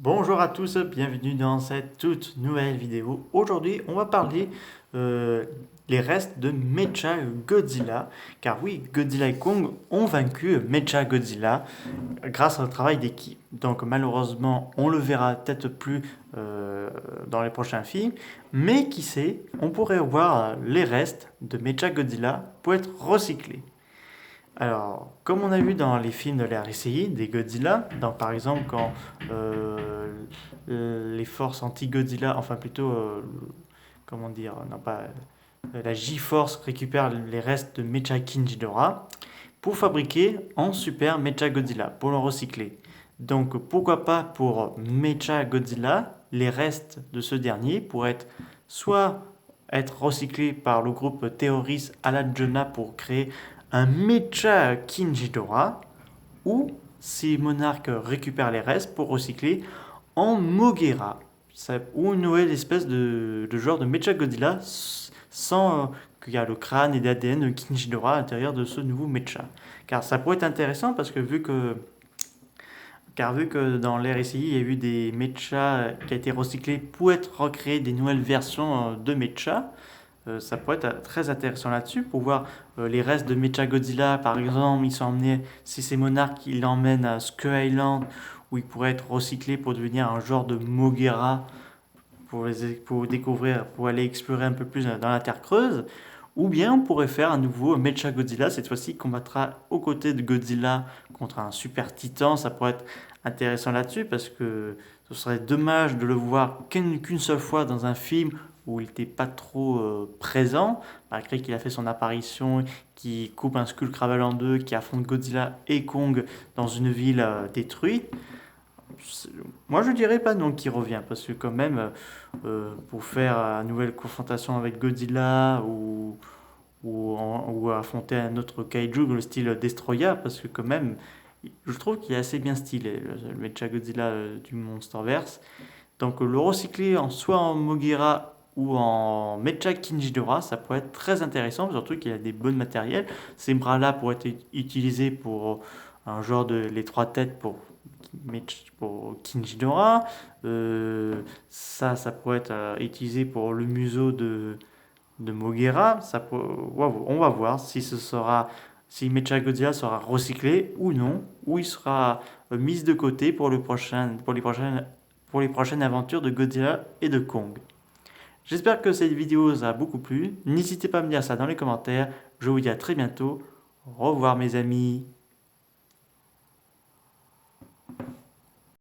Bonjour à tous, bienvenue dans cette toute nouvelle vidéo. Aujourd'hui, on va parler euh, les restes de Mecha Godzilla. Car oui, Godzilla et Kong ont vaincu Mecha Godzilla grâce au travail d'équipe. Donc malheureusement, on le verra peut-être plus dans les prochains films. Mais qui sait, on pourrait voir les restes de Mecha Godzilla pour être recyclés. Alors, comme on a vu dans les films de l'ère RCI, des Godzilla, par exemple quand euh, les forces anti-Godzilla, enfin plutôt, comment dire, non pas, la J-Force récupère les restes de Mecha Ghidorah pour fabriquer en Super Mecha Godzilla, pour le recycler. Donc pourquoi pas pour Mecha Godzilla, les restes de ce dernier pourraient soit être recyclés par le groupe terroriste Aladjona pour créer un Mecha Ghidorah, ou si Monarch récupère les restes pour recycler en Moguera, ou une nouvelle espèce de genre de Mecha Godzilla sans qu'il y a le crâne et l'ADN de Ghidorah à l'intérieur de ce nouveau Mecha. Car ça pourrait être intéressant parce que vu que dans l'ère ICI, il y a eu des mechas qui ont été recyclés pour être recréés des nouvelles versions de mechas, ça pourrait être très intéressant là-dessus pour voir les restes de Mecha Godzilla. Par exemple, ils sont emmenés, si c'est Monarch, ils l'emmènent à Skull Island où il pourrait être recyclé pour devenir un genre de Moguera pour découvrir, pour aller explorer un peu plus dans la Terre creuse. Ou bien on pourrait faire un nouveau Mecha Godzilla, cette fois-ci combattra aux côtés de Godzilla contre un super titan. Ça pourrait être intéressant là-dessus parce que ce serait dommage de le voir qu'une seule fois dans un film où il n'était pas trop présent, malgré qu'il a fait son apparition, qui coupe un Skullcrabble en deux, qui affronte Godzilla et Kong dans une ville détruite. Moi, je dirais pas non qu'il revient, parce que quand même, pour faire une nouvelle confrontation avec Godzilla ou affronter un autre kaiju le style Destroyer, parce que quand même, je trouve qu'il est assez bien stylé, le Mecha Godzilla du Monsterverse. Donc le recycler soit en Mogira ou en Mecha Ghidorah, ça pourrait être très intéressant, surtout qu'il a des bons matériels. Ces bras-là pourraient être utilisés pour un genre de les trois têtes pour Ghidorah. Ça pourrait être utilisé pour le museau de Moguera. On va voir si Mecha Godzilla sera recyclé ou non, ou il sera mis de côté pour les prochaines aventures de Godzilla et de Kong. J'espère que cette vidéo vous a beaucoup plu. N'hésitez pas à me dire ça dans les commentaires. Je vous dis à très bientôt. Au revoir mes amis.